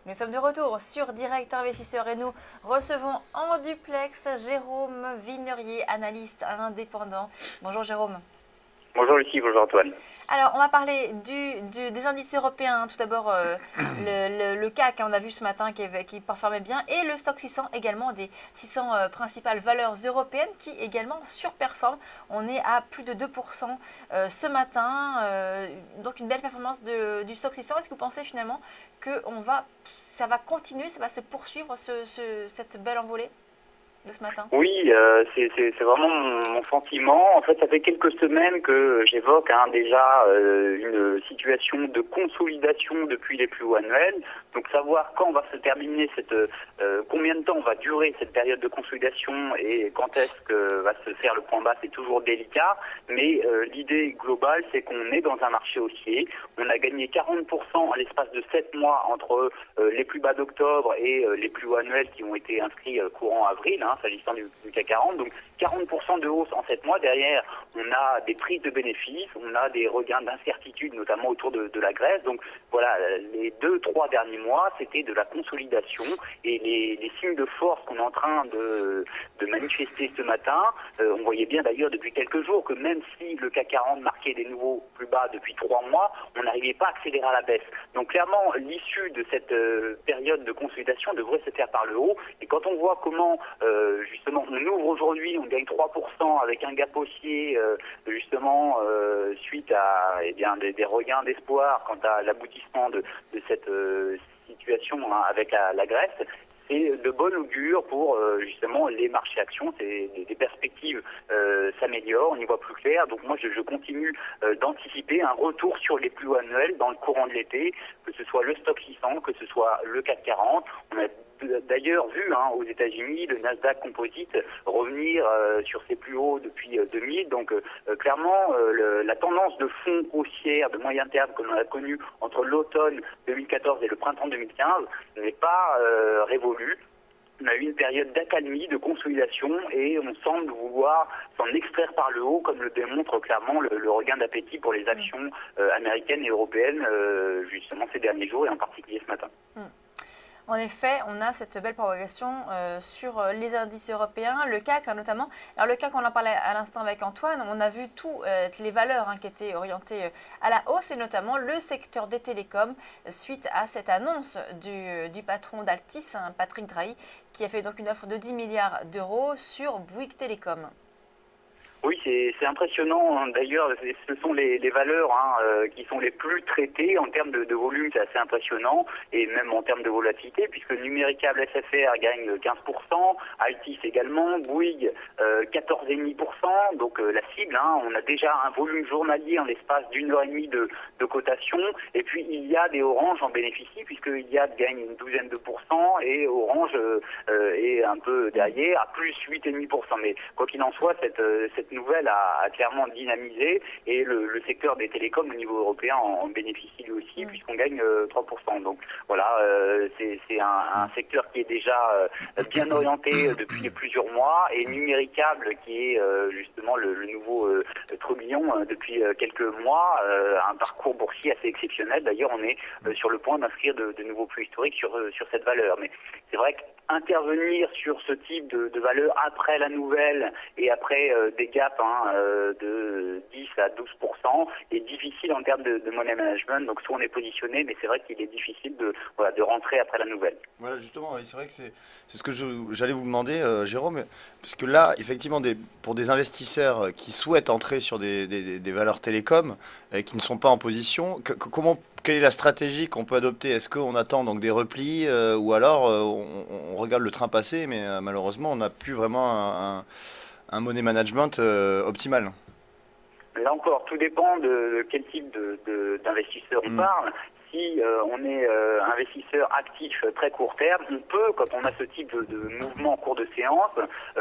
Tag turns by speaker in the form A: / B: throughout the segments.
A: Nous sommes de retour sur Direct Investisseur et nous recevons en duplex Jérôme Vignerier, analyste indépendant. Bonjour Jérôme.
B: Bonjour Lucie, bonjour Antoine.
A: Alors, on va parler des indices européens. Tout d'abord, le CAC, on a vu ce matin, qui performait bien, et le Stoxx 600 également, des 600 principales valeurs européennes qui également surperforment. On est à plus de 2% ce matin, donc une belle performance du Stoxx 600. Est-ce que vous pensez finalement que ça va continuer, ça va se poursuivre cette belle envolée de ce matin?
B: Oui, c'est vraiment mon sentiment. En fait, ça fait quelques semaines que j'évoque déjà une situation de consolidation depuis les plus hauts annuels. Donc savoir quand va se terminer combien de temps va durer cette période de consolidation et quand est-ce que va se faire le point bas, c'est toujours délicat. Mais l'idée globale, c'est qu'on est dans un marché haussier. On a gagné 40% à l'espace de 7 mois entre les plus bas d'octobre et les plus hauts annuels qui ont été inscrits courant avril, s'agissant du CAC 40. Donc 40% de hausse en 7 mois. Derrière, on a des prises de bénéfices, on a des regains d'incertitude, notamment autour de la Grèce. Donc voilà, les 2-3 derniers mois, c'était de la consolidation et les signes de force qu'on est en train de manifester ce matin, on voyait bien d'ailleurs depuis quelques jours que même si le CAC 40 marquait des nouveaux plus bas depuis 3 mois, on n'arrivait pas à accélérer à la baisse. Donc clairement, l'issue de cette période de consolidation devrait se faire par le haut. Et quand on voit comment justement on ouvre aujourd'hui, on gagne 3% avec un gap haussier justement suite à des regains d'espoir quant à l'aboutissement de cette situation avec la Grèce, c'est de bon augure pour justement les marchés actions. Les perspectives s'améliorent, on y voit plus clair. Donc moi je continue d'anticiper un retour sur les plus hauts annuels dans le courant de l'été, que ce soit le Stoxx 600, que ce soit le CAC 40. On a d'ailleurs vu aux États-Unis le Nasdaq Composite revenir sur ses plus hauts depuis 2000. Donc clairement, la tendance de fond haussière de moyen terme que l'on a connue entre l'automne 2014 et le printemps 2015 n'est pas révolue. On a eu une période d'accalmie, de consolidation, et on semble vouloir s'en extraire par le haut, comme le démontre clairement le regain d'appétit pour les actions américaines et européennes, justement ces derniers jours, et en particulier ce matin.
A: En effet, on a cette belle progression sur les indices européens, le CAC notamment. Alors le CAC, on en parlait à l'instant avec Antoine, on a vu toutes les valeurs qui étaient orientées à la hausse, et notamment le secteur des télécoms, suite à cette annonce du patron d'Altis, Patrick Drahi, qui a fait donc une offre de 10 milliards d'euros sur Bouygues Télécom.
B: Oui, c'est impressionnant. D'ailleurs, ce sont les valeurs qui sont les plus traitées en termes de volume. C'est assez impressionnant, et même en termes de volatilité, puisque Numéricable SFR gagne 15%, Altis également, Bouygues 14,5%. Donc la cible, on a déjà un volume journalier en l'espace d'une heure et demie de cotation. Et puis il y a des Orange en bénéficient, puisqu'il y a gagne une douzaine de pourcents, et Orange est un peu derrière à plus 8,5%. Mais quoi qu'il en soit, cette nouvelle a clairement dynamisé, et le secteur des télécoms au niveau européen en bénéficie lui aussi, puisqu'on gagne 3%. Donc voilà, c'est un secteur qui est déjà bien orienté depuis plusieurs mois, et Numéricable qui est justement le nouveau trublion depuis quelques mois, un parcours boursier assez exceptionnel. D'ailleurs, on est sur le point d'inscrire de nouveaux plus historiques sur cette valeur. Mais c'est vrai qu'intervenir sur ce type de valeur après la nouvelle et après des gaps de 10 à 12% est difficile en termes de money management. Donc soit on est positionné, mais c'est vrai qu'il est difficile de rentrer après la nouvelle.
C: Voilà, justement, oui, c'est vrai que c'est ce que j'allais vous demander, Jérôme, parce que là, effectivement, pour des investisseurs qui souhaitent entrer sur des valeurs télécom et qui ne sont pas en position, quelle est la stratégie qu'on peut adopter? Est-ce qu'on attend donc des replis ou alors on regarde le train passer, mais malheureusement, on n'a plus vraiment un money management optimal?
B: Là encore, tout dépend de quel type d'investisseur on parle. Si on est investisseur actif très court terme, on peut, quand on a ce type de mouvement en cours de séance,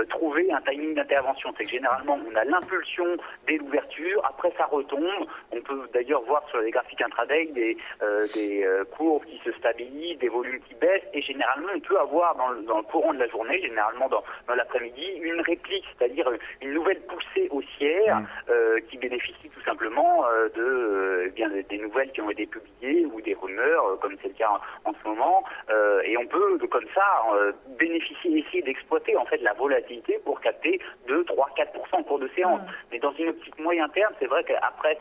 B: trouver un timing d'intervention. C'est que généralement, on a l'impulsion dès l'ouverture, après ça retombe. On peut d'ailleurs voir sur les graphiques intraday des courbes qui se stabilisent, des volumes qui baissent, et généralement, on peut avoir dans le courant de la journée, généralement dans l'après-midi, une réplique, c'est-à-dire une nouvelle poussée haussière qui bénéficie tout simplement des nouvelles qui ont été publiées ou ou des rumeurs, comme c'est le cas en ce moment, et on peut comme ça bénéficier, essayer d'exploiter en fait la volatilité pour capter 2, 3, 4% en cours de séance. Mais dans une optique moyen terme, c'est vrai qu'après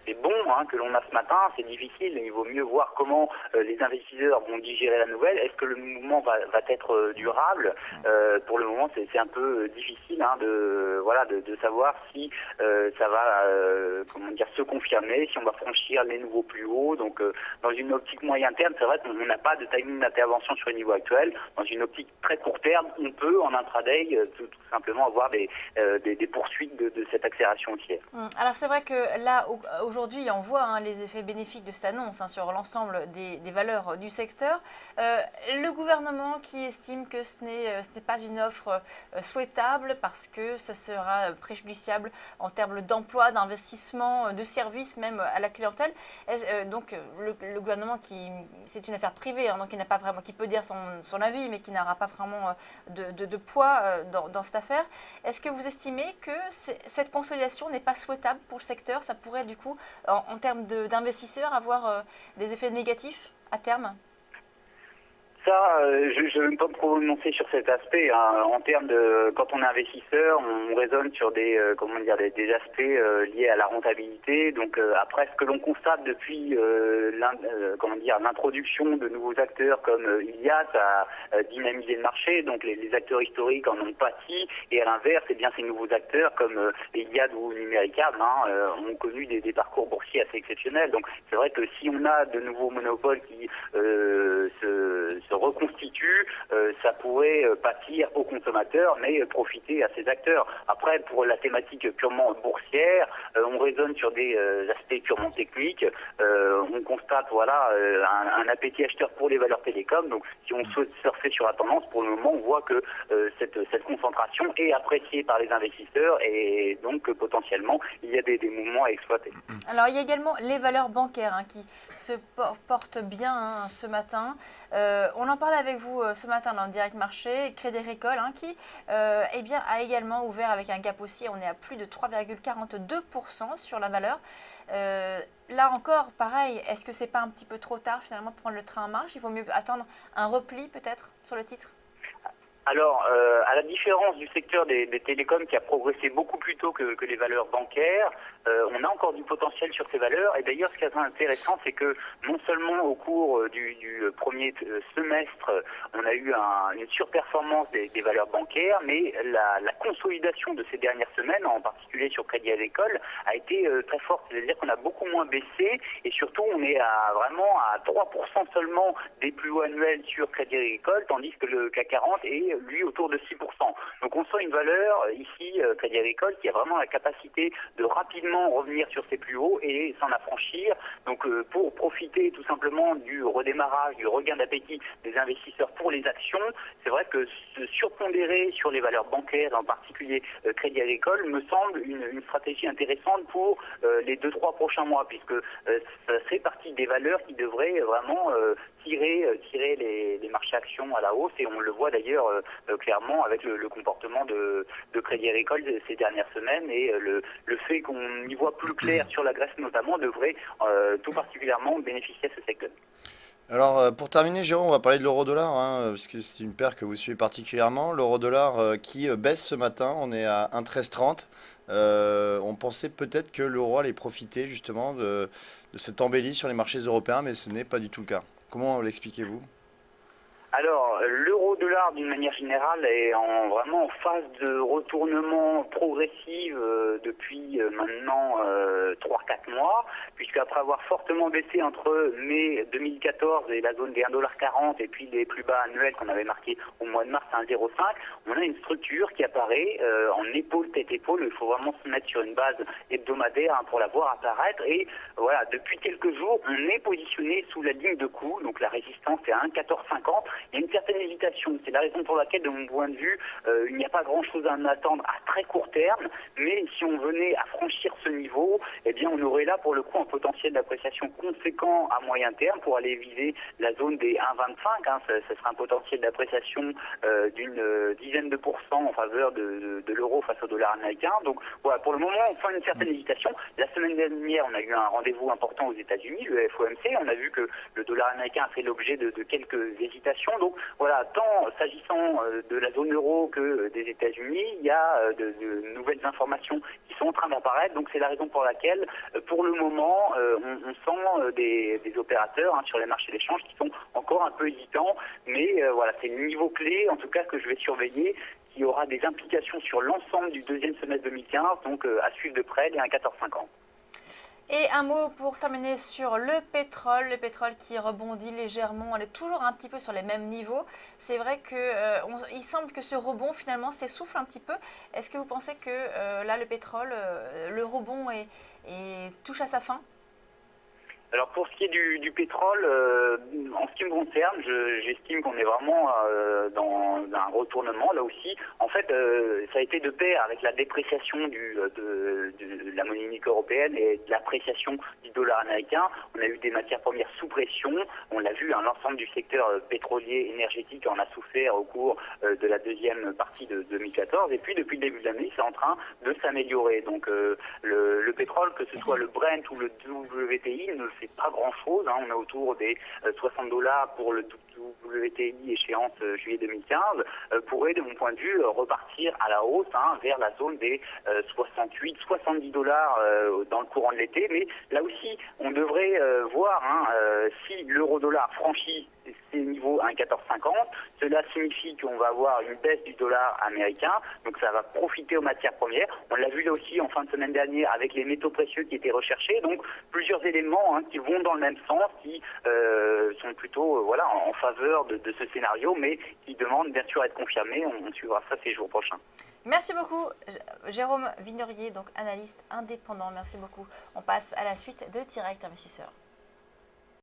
B: ces bons que l'on a ce matin, c'est difficile. Il vaut mieux voir comment les investisseurs vont digérer la nouvelle. Est-ce que le mouvement va être durable? Pour le moment, c'est un peu difficile de savoir si ça va se confirmer, si on va franchir les nouveaux plus hauts. Donc, dans une optique moyen terme, c'est vrai qu'on n'a pas de timing d'intervention sur les niveaux actuels. Dans une optique très court terme, on peut en intraday tout simplement avoir des poursuites de cette accélération haussière.
A: Alors c'est vrai que là, aujourd'hui, on voit les effets bénéfiques de cette annonce sur l'ensemble des valeurs du secteur. Le gouvernement qui estime que ce n'est pas une offre souhaitable parce que ce sera préjudiciable en termes d'emploi, d'investissement, de services même à la clientèle. Donc le gouvernement, c'est une affaire privée, donc il n'a pas vraiment, qui peut dire son avis, mais qui n'aura pas vraiment de poids dans cette affaire. Est-ce que vous estimez que cette consolidation n'est pas souhaitable pour le secteur? Ça pourrait du coup, en termes d'investisseurs, avoir des effets négatifs à terme?
B: Ça, je ne veux pas me prononcer sur cet aspect. En termes de, quand on est investisseur, on raisonne sur des aspects liés à la rentabilité. Donc après, ce que l'on constate depuis l'introduction de nouveaux acteurs comme Iliad a dynamisé le marché. Donc les acteurs historiques en ont pâti. Et à l'inverse, ces nouveaux acteurs comme Iliad ou Numéricable ont connu des parcours boursiers assez exceptionnels. Donc c'est vrai que si on a de nouveaux monopoles qui se reconstitue, ça pourrait pâtir aux consommateurs, mais profiter à ces acteurs. Après, pour la thématique purement boursière, on raisonne sur des aspects purement techniques. On constate un appétit acheteur pour les valeurs télécoms. Donc, si on souhaite surfer sur la tendance, pour le moment, on voit que cette concentration est appréciée par les investisseurs et donc potentiellement, il y a des mouvements à exploiter.
A: Alors, il y a également les valeurs bancaires qui se portent bien ce matin. On en parlait avec vous ce matin dans le Direct Marché, Crédit Agricole qui a également ouvert avec un gap haussier. On est à plus de 3,42% sur la valeur. Là encore, pareil, est-ce que c'est pas un petit peu trop tard finalement pour prendre le train en marche? Il vaut mieux attendre un repli peut-être sur le titre?
B: Alors, à la différence du secteur des télécoms qui a progressé beaucoup plus tôt que les valeurs bancaires, on a encore du potentiel sur ces valeurs. Et d'ailleurs, ce qui est intéressant, c'est que non seulement au cours du premier semestre, on a eu une surperformance des valeurs bancaires, mais la consolidation de ces dernières semaines, en particulier sur Crédit Agricole, a été très forte. C'est-à-dire qu'on a beaucoup moins baissé et surtout, on est vraiment à 3% seulement des plus hauts annuels sur Crédit Agricole, tandis que le CAC 40 est lui autour de 6%. Donc on sent une valeur ici, Crédit Agricole, qui a vraiment la capacité de rapidement revenir sur ses plus hauts et s'en affranchir. Donc pour profiter tout simplement du redémarrage, du regain d'appétit des investisseurs pour les actions, c'est vrai que se surpondérer sur les valeurs bancaires, en particulier Crédit Agricole, me semble une stratégie intéressante pour les 2-3 prochains mois, puisque ça fait partie des valeurs qui devraient vraiment tirer les marchés actions à la hausse, et on le voit d'ailleurs clairement avec le comportement de Crédit Agricole ces dernières semaines, et le fait qu'on y voit plus clair sur la Grèce notamment devrait tout particulièrement bénéficier à ce secteur.
C: Alors, pour terminer, Jérôme, on va parler de l'euro-dollar, parce que c'est une paire que vous suivez particulièrement. L'euro-dollar qui baisse ce matin, on est à 1,1330. On pensait peut-être que l'euro allait profiter justement de cette embellie sur les marchés européens, mais ce n'est pas du tout le cas. Comment l'expliquez-vous ?
B: Alors, l'euro-dollar, d'une manière générale, est vraiment en phase de retournement progressif depuis maintenant 3-4 mois, puisque après avoir fortement baissé entre mai 2014 et la zone des 1,40$ et puis les plus bas annuels qu'on avait marqués au mois de mars à 1,05$, on a une structure qui apparaît en épaule, tête-épaule. Il faut vraiment se mettre sur une base hebdomadaire pour la voir apparaître. Et voilà, depuis quelques jours, on est positionné sous la ligne de coup, donc la résistance est à 1,1450. Il y a une certaine hésitation. C'est la raison pour laquelle, de mon point de vue, il n'y a pas grand-chose à en attendre à très court terme. Mais si on venait à franchir ce niveau, eh bien, on aurait là, pour le coup, un potentiel d'appréciation conséquent à moyen terme pour aller viser la zone des 1,25. Ce sera un potentiel d'appréciation d'une dizaine de pourcents en faveur de l'euro face au dollar américain. Donc, voilà, pour le moment, on fait une certaine hésitation. La semaine dernière, on a eu un rendez-vous important aux États-Unis, le FOMC. On a vu que le dollar américain a fait l'objet de quelques hésitations. Donc voilà, tant s'agissant de la zone euro que des États-Unis, il y a de nouvelles informations qui sont en train d'apparaître. Donc c'est la raison pour laquelle, pour le moment, on sent des opérateurs sur les marchés d'échange qui sont encore un peu hésitants. Mais voilà, c'est le niveau clé, en tout cas, que je vais surveiller, qui aura des implications sur l'ensemble du deuxième semestre 2015, donc à suivre de près, il y a un 14,50.
A: Et un mot pour terminer sur le pétrole qui rebondit légèrement, on est toujours un petit peu sur les mêmes niveaux. C'est vrai qu'il semble que ce rebond finalement s'essouffle un petit peu. Est-ce que vous pensez que là le pétrole, le rebond touche à sa fin ?
B: Alors pour ce qui est du pétrole, en ce qui me concerne, j'estime qu'on est vraiment dans un retournement là aussi. En fait, ça a été de pair avec la dépréciation de la monnaie unique européenne et de l'appréciation du dollar américain. On a eu des matières premières sous pression. On l'a vu, l'ensemble du secteur pétrolier énergétique en a souffert au cours de la deuxième partie de 2014. Et puis depuis le début de l'année, c'est en train de s'améliorer. Donc le pétrole, que ce soit le Brent ou le WTI, ne fait pas grand-chose. On est autour des $60 pour le WTI échéance juillet 2015, pourrait, de mon point de vue, repartir à la hausse vers la zone des 68-70 dollars dans le courant de l'été. Mais là aussi, on devrait voir si l'euro-dollar franchit ces niveaux à 1,1450. Cela signifie qu'on va avoir une baisse du dollar américain, donc ça va profiter aux matières premières. On l'a vu là aussi en fin de semaine dernière avec les métaux précieux qui étaient recherchés, donc plusieurs éléments qui vont dans le même sens, qui sont plutôt en faveur de ce scénario, mais qui demandent bien sûr à être confirmés. On suivra ça ces jours prochains.
A: Merci beaucoup Jérôme Vignorier, donc analyste indépendant. Merci beaucoup. On passe à la suite de Direct Investisseur.